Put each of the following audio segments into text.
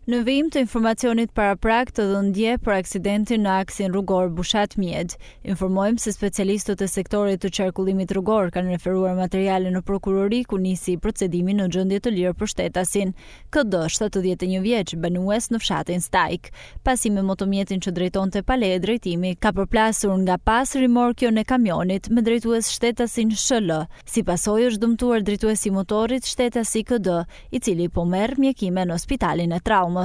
Në vijim të informacionit paraprak të dhëndje për aksidentin në aksin rrugor Bushat Mjed, informojmë se specialistët e sektorit të qarkullimit rrugor kanë referuar materiale në prokurori ku nisi procedimi në gjendje të lirë për shtetasin KD 71 vjeç, banues në fshatin Stajk. Pasi me motomjetin që drejtonte pale e drejtimi ka përplasur nga pas rimorkjon e kamionit me drejtues shtetasin SHL. Si pasojë është dëmtuar drejtuesi motorit shtetasi KD, i cili po merr mjekime në spitalin e traumës.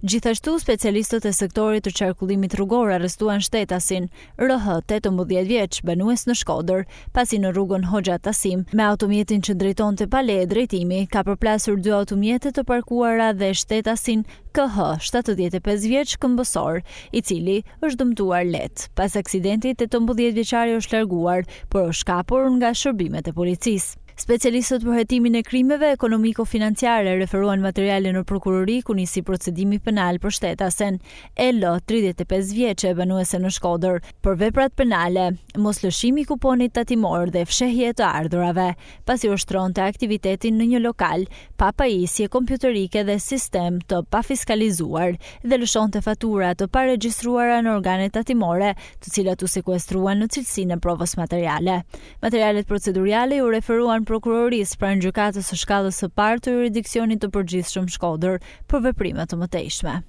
Gjithashtu, specialistët e sektorit të qarkullimit rrugor arrestuan shtetasin RH 18 vjeç, banues në Shkodër, pasi në rrugën Hoxha Tasim, me automjetin që drejtonte pale e drejtimi, ka përplasur 2 automjete të parkuara dhe shtetasin KH 75 vjeç këmbësor, i cili është dëmtuar lehtë. Pas aksidentit, 18 vjeçari është larguar, por është kapur nga shërbimet e policisë. Specialistët për hetimin e krimeve ekonomiko-financiare referuan materiale në prokurori ku nisi procedimi penal për shtetasen L 35 vjeçe, banuese në Shkodër, për veprat penale, moslëshimi i kuponit tatimor dhe fshehje të ardhurave, pasi ushtronte aktivitetin në një lokal pa pajisje kompjuterike dhe sistem të pafiskalizuar dhe lëshonte fatura të paregjistruara në organet tatimore, të cilat u sekuestruan në cilësinë e provës materiale. Materialet proceduriale u referuan prokurorisë pranë gjykatës së shkallës së parë të jurisdiksionit të përgjithshëm Shkodër për veprime të mëtejshme.